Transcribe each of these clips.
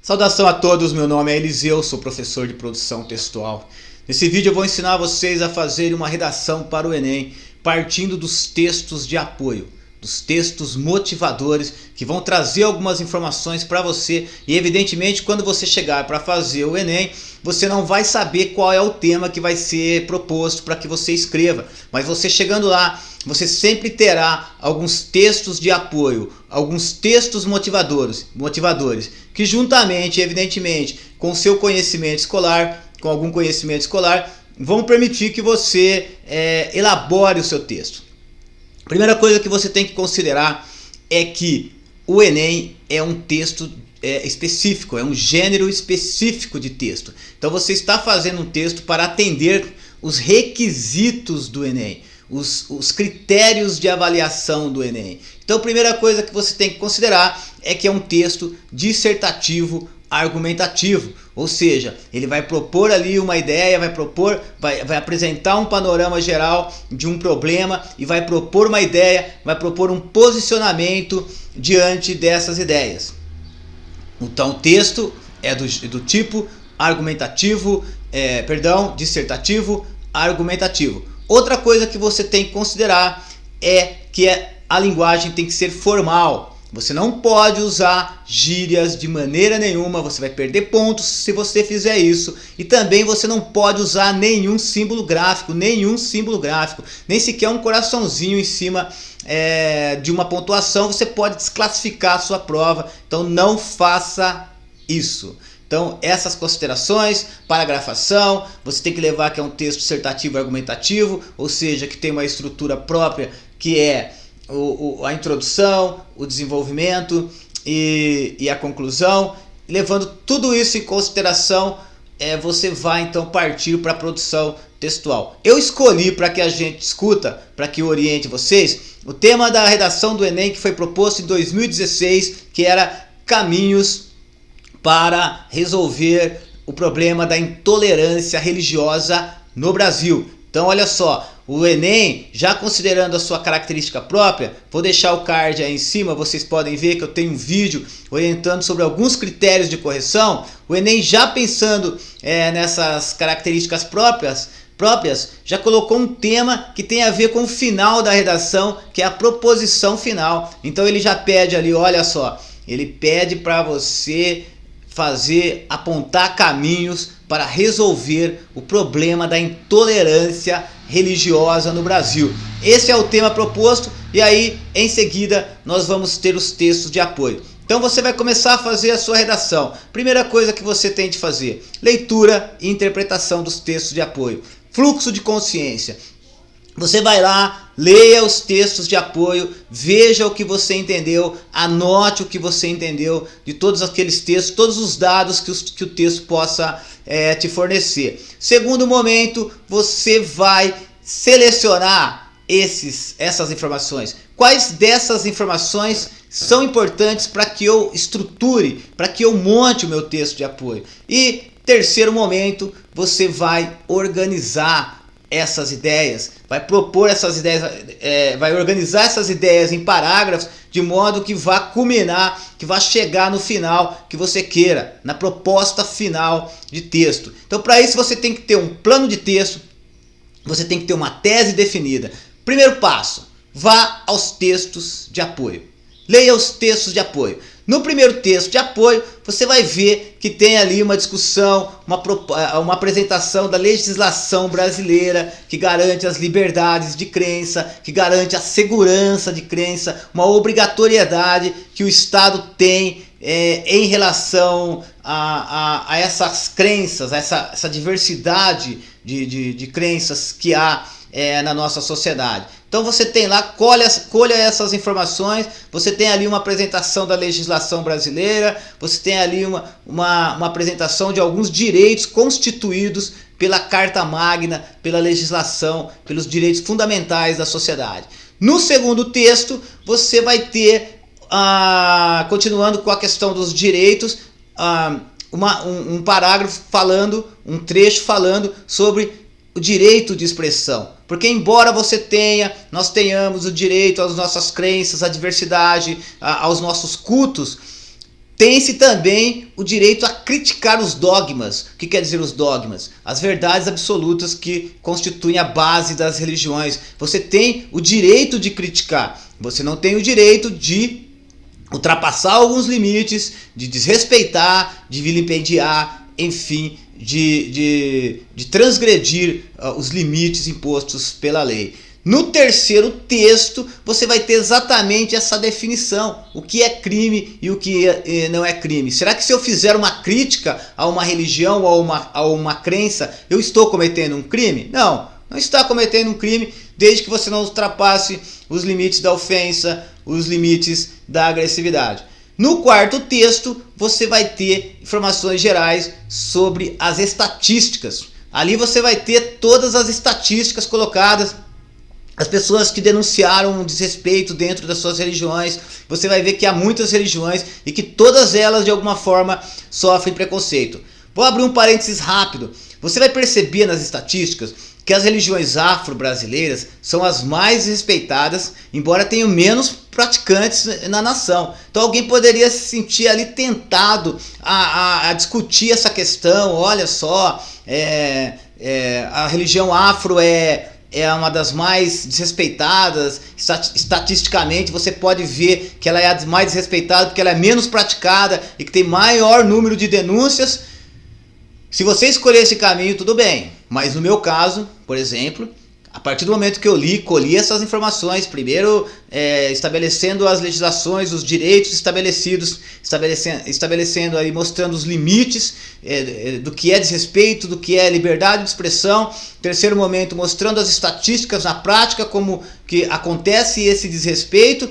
Saudação a todos, meu nome é Eliseu, sou professor de produção textual. Nesse vídeo eu vou ensinar vocês a fazerem uma redação para o Enem, partindo dos textos de apoio, dos textos motivadores que vão trazer algumas informações para você e evidentemente quando você chegar para fazer o Enem, você não vai saber qual é o tema que vai ser proposto para que você escreva, mas você chegando lá, você sempre terá alguns textos de apoio, alguns textos motivadores que juntamente, evidentemente, com seu conhecimento escolar, com algum conhecimento escolar, vão permitir que você elabore o seu texto. Primeira coisa que você tem que considerar é que o Enem é um texto específico, é um gênero específico de texto. Então você está fazendo um texto para atender os requisitos do Enem, os critérios de avaliação do Enem. Então a primeira coisa que você tem que considerar é que é um texto dissertativo argumentativo, ou seja, ele vai propor ali uma ideia, vai apresentar um panorama geral de um problema e vai propor uma ideia, vai propor um posicionamento diante dessas ideias. Então o texto é do tipo argumentativo, dissertativo argumentativo. Outra coisa que você tem que considerar é que a linguagem tem que ser formal. Você não pode usar gírias de maneira nenhuma, você vai perder pontos se você fizer isso. E também você não pode usar nenhum símbolo gráfico, nem sequer um coraçãozinho em cima de uma pontuação, você pode desclassificar a sua prova. Então não faça isso. Então essas considerações, paragrafação, você tem que levar que é um texto dissertativo argumentativo, ou seja, que tem uma estrutura própria que é a introdução, o desenvolvimento e a conclusão. Levando tudo isso em consideração, você vai então partir para a produção textual. Eu escolhi para que a gente discuta, para que eu oriente vocês, o tema da redação do Enem que foi proposto em 2016, que era caminhos para resolver o problema da intolerância religiosa no Brasil. Então olha só, o Enem, já considerando a sua característica própria, vou deixar o card aí em cima, vocês podem ver que eu tenho um vídeo orientando sobre alguns critérios de correção. O Enem, já pensando nessas características próprias, já colocou um tema que tem a ver com o final da redação, que é a proposição final. Então ele já pede ali, olha só, ele pede para você apontar caminhos para resolver o problema da intolerância religiosa no Brasil. Esse é o tema proposto e aí em seguida nós vamos ter os textos de apoio. Então você vai começar a fazer a sua redação. Primeira coisa que você tem de fazer: leitura e interpretação dos textos de apoio. Fluxo de consciência. Você vai lá, leia os textos de apoio, veja o que você entendeu, anote o que você entendeu de todos aqueles textos, todos os dados que o texto possa te fornecer. Segundo momento, você vai selecionar essas informações. Quais dessas informações são importantes para que eu estruture, para que eu monte o meu texto de apoio? E terceiro momento, você vai organizar essas ideias, vai propor essas ideias, vai organizar essas ideias em parágrafos de modo que vá culminar, que vá chegar no final que você queira, na proposta final de texto. Então para isso você tem que ter um plano de texto, você tem que ter uma tese definida. Primeiro passo, vá aos textos de apoio. Leia os textos de apoio. No primeiro texto de apoio, você vai ver que tem ali uma discussão, uma apresentação da legislação brasileira que garante as liberdades de crença, que garante a segurança de crença, uma obrigatoriedade que o Estado tem em relação a essas crenças, essa diversidade de crenças que há na nossa sociedade. Então você tem lá, colha essas informações, você tem ali uma apresentação da legislação brasileira, você tem ali uma apresentação de alguns direitos constituídos pela Carta Magna, pela legislação, pelos direitos fundamentais da sociedade. No segundo texto, você vai ter, continuando com a questão dos direitos, um parágrafo um trecho falando sobre o direito de expressão. Porque embora nós tenhamos o direito às nossas crenças, à diversidade, aos nossos cultos, Tem-se também o direito a criticar os dogmas. O que quer dizer os dogmas? As verdades absolutas que constituem a base das religiões. Você tem o direito de criticar. Você não tem o direito de ultrapassar alguns limites, de desrespeitar, de vilipendiar, enfim, de transgredir os limites impostos pela lei. No terceiro texto, você vai ter exatamente essa definição. O que é crime e o que não é crime. Será que se eu fizer uma crítica a uma religião ou a uma crença, eu estou cometendo um crime? Não, não está cometendo um crime, desde que você não ultrapasse os limites da ofensa, os limites da agressividade. No quarto texto, você vai ter informações gerais sobre as estatísticas. Ali você vai ter todas as estatísticas colocadas, as pessoas que denunciaram um desrespeito dentro das suas religiões. Você vai ver que há muitas religiões e que todas elas de alguma forma sofrem preconceito. Vou abrir um parênteses rápido. Você vai perceber nas estatísticas que as religiões afro-brasileiras são as mais respeitadas, embora tenham menos praticantes na nação. Então alguém poderia se sentir ali tentado a discutir essa questão. Olha só, a religião afro é uma das mais desrespeitadas. Estatisticamente você pode ver que ela é a mais desrespeitada porque ela é menos praticada e que tem maior número de denúncias. Se você escolher esse caminho, tudo bem, mas no meu caso, por exemplo, a partir do momento que eu colhi essas informações, primeiro estabelecendo as legislações, os direitos estabelecidos, estabelecendo aí, mostrando os limites do que é desrespeito, do que é liberdade de expressão. Terceiro momento, mostrando as estatísticas na prática, como que acontece esse desrespeito.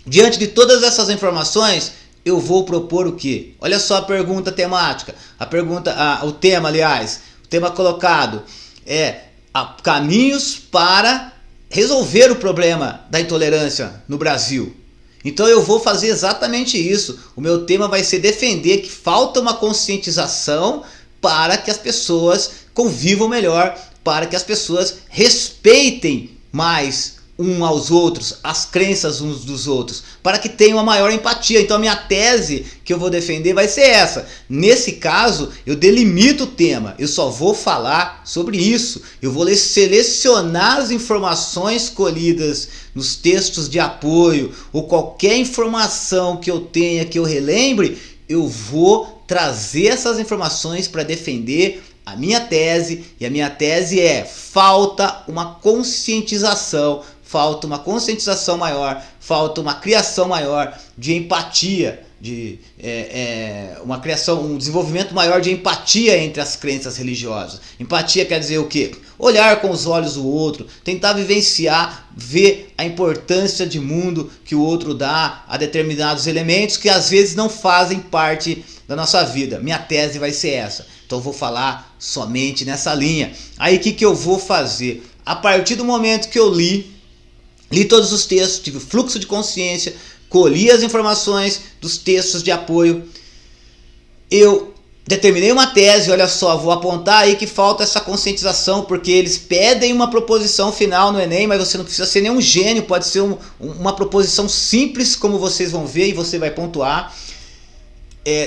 Diante de todas essas informações, eu vou propor o quê? Olha só a pergunta temática, o tema colocado é caminhos para resolver o problema da intolerância no Brasil. Então eu vou fazer exatamente isso. O meu tema vai ser defender que falta uma conscientização para que as pessoas convivam melhor, para que as pessoas respeitem mais uns aos outros, as crenças uns dos outros, para que tenham uma maior empatia. Então a minha tese que eu vou defender vai ser essa. Nesse caso, eu delimito o tema, eu só vou falar sobre isso. Eu vou selecionar as informações colhidas nos textos de apoio, ou qualquer informação que eu tenha, que eu relembre, eu vou trazer essas informações para defender a minha tese. E a minha tese é: falta uma conscientização, falta uma conscientização maior, falta uma criação maior de empatia, um desenvolvimento maior de empatia entre as crenças religiosas. Empatia quer dizer o quê? Olhar com os olhos do outro, tentar vivenciar, ver a importância de mundo que o outro dá a determinados elementos que às vezes não fazem parte da nossa vida. Minha tese vai ser essa. Então eu vou falar somente nessa linha. Aí o que eu vou fazer? A partir do momento que eu li todos os textos, tive fluxo de consciência, colhi as informações dos textos de apoio, eu determinei uma tese. Olha só, vou apontar aí que falta essa conscientização, porque eles pedem uma proposição final no Enem, mas você não precisa ser nenhum gênio, pode ser uma proposição simples, como vocês vão ver, e você vai pontuar.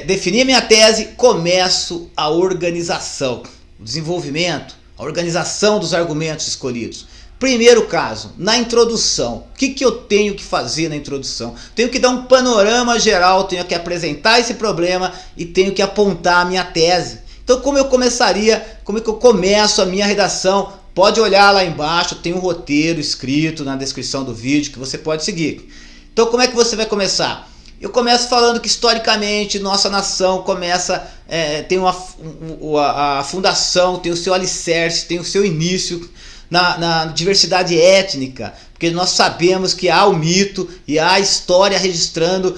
Defini a minha tese, começo a organização, o desenvolvimento, a organização dos argumentos escolhidos. Primeiro caso, na introdução. O que eu tenho que fazer na introdução? Tenho que dar um panorama geral, tenho que apresentar esse problema e tenho que apontar a minha tese. Então como que eu começo a minha redação? Pode olhar lá embaixo, tem um roteiro escrito na descrição do vídeo que você pode seguir. Então como é que você vai começar? Eu começo falando que historicamente nossa nação tem a fundação, tem o seu alicerce, tem o seu início na diversidade étnica, porque nós sabemos que há o mito e há a história registrando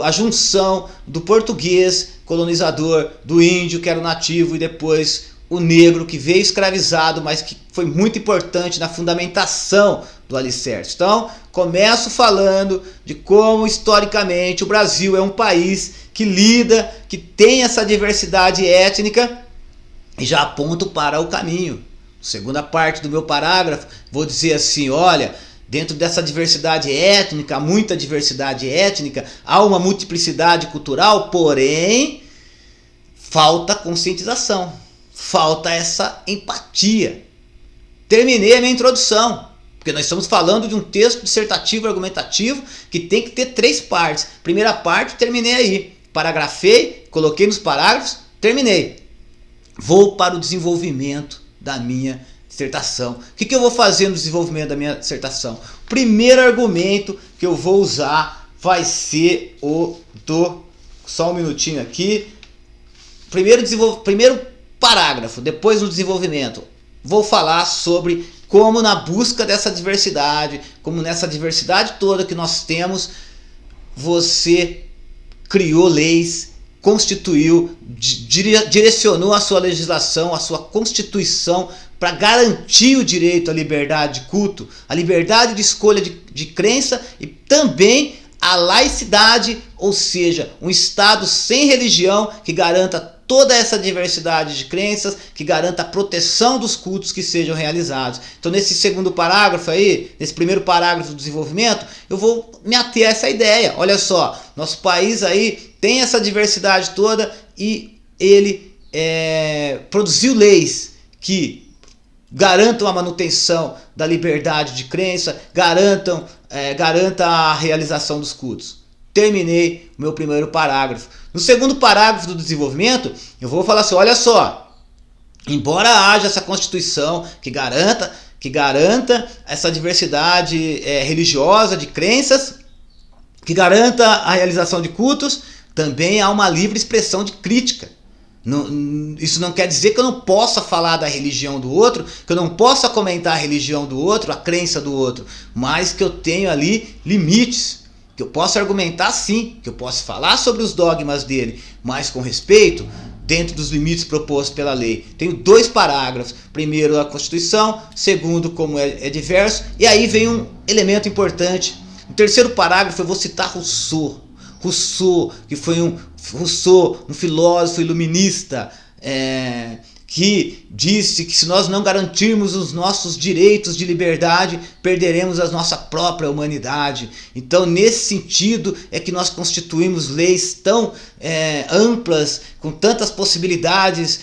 a junção do português colonizador, do índio que era o nativo e depois o negro que veio escravizado, mas que foi muito importante na fundamentação do alicerce. Então, começo falando de como historicamente o Brasil é um país que lida, que tem essa diversidade étnica, e já aponto para o caminho. Segunda parte do meu parágrafo, vou dizer assim: olha, Dentro dessa diversidade étnica, muita diversidade étnica, há uma multiplicidade cultural, porém, falta conscientização, falta essa empatia. Terminei a minha introdução, porque nós estamos falando de um texto dissertativo argumentativo que tem que ter 3 partes. Primeira parte, terminei aí. Paragrafei, coloquei nos parágrafos, terminei. Vou para o desenvolvimento da minha dissertação. O que eu vou fazer no desenvolvimento da minha dissertação? O primeiro argumento que eu vou usar vai ser o do... Só um minutinho aqui. Primeiro parágrafo, depois no desenvolvimento. Vou falar sobre como na busca dessa diversidade, como nessa diversidade toda que nós temos, você criou leis, constituiu, direcionou a sua legislação, a sua constituição para garantir o direito à liberdade de culto, a liberdade de escolha de crença e também a laicidade, ou seja, um Estado sem religião que garanta toda essa diversidade de crenças, que garanta a proteção dos cultos que sejam realizados. Então nesse segundo parágrafo aí, nesse primeiro parágrafo do desenvolvimento, eu vou me ater a essa ideia. Olha só, nosso país aí tem essa diversidade toda e ele produziu leis que garantam a manutenção da liberdade de crença, garanta a realização dos cultos. Terminei o meu primeiro parágrafo. No segundo parágrafo do desenvolvimento, eu vou falar assim, olha só, embora haja essa Constituição que garanta essa diversidade religiosa de crenças, que garanta a realização de cultos, também há uma livre expressão de crítica. Isso não quer dizer que eu não possa falar da religião do outro, que eu não possa comentar a religião do outro, a crença do outro, mas que eu tenho ali limites. Que eu posso argumentar sim, que eu posso falar sobre os dogmas dele, mas com respeito, dentro dos limites propostos pela lei. Tenho 2 parágrafos, primeiro a Constituição, segundo como é diverso, e aí vem um elemento importante. No terceiro parágrafo eu vou citar Rousseau, que foi um filósofo iluminista, que disse que se nós não garantirmos os nossos direitos de liberdade, perderemos a nossa própria humanidade. Então, nesse sentido, é que nós constituímos leis tão amplas, com tantas possibilidades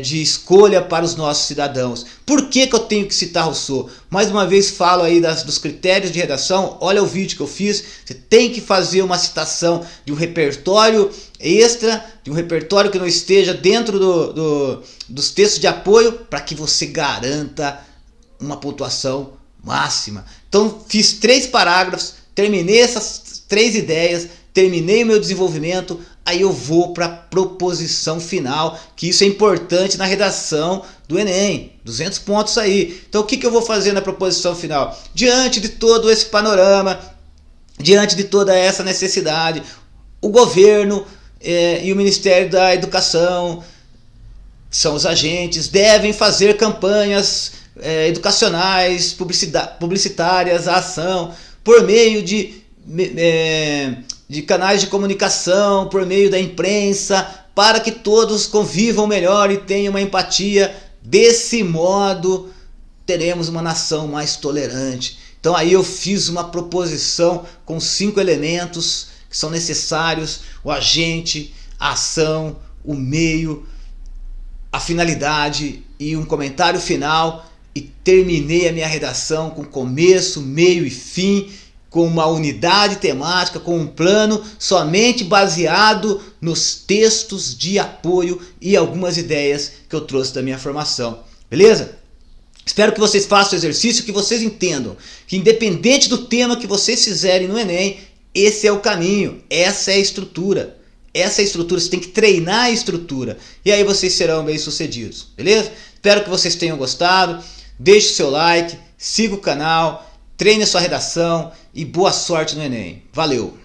de escolha para os nossos cidadãos. Por que eu tenho que citar Rousseau? Mais uma vez falo aí dos critérios de redação. Olha o vídeo que eu fiz. Você tem que fazer uma citação de um repertório extra, de um repertório que não esteja dentro dos textos de apoio, para que você garanta uma pontuação máxima. Então fiz 3 parágrafos, terminei essas 3 ideias, terminei o meu desenvolvimento, aí eu vou para a proposição final, que isso é importante na redação do Enem, 200 pontos aí. Então o que eu vou fazer na proposição final? Diante de todo esse panorama, diante de toda essa necessidade, o governo e o Ministério da Educação, que são os agentes, devem fazer campanhas educacionais, publicitárias, a ação, por meio de canais de comunicação, por meio da imprensa, para que todos convivam melhor e tenham uma empatia. Desse modo, teremos uma nação mais tolerante. Então aí eu fiz uma proposição com 5 elementos que são necessários: o agente, a ação, o meio, a finalidade e um comentário final. E terminei a minha redação com começo, meio e fim, com uma unidade temática, com um plano somente baseado nos textos de apoio e algumas ideias que eu trouxe da minha formação. Beleza? Espero que vocês façam o exercício, que vocês entendam que independente do tema que vocês fizerem no Enem, esse é o caminho, essa é a estrutura. Essa é a estrutura, você tem que treinar a estrutura. E aí vocês serão bem-sucedidos, beleza? Espero que vocês tenham gostado. Deixe o seu like, siga o canal, treine a sua redação e boa sorte no Enem. Valeu!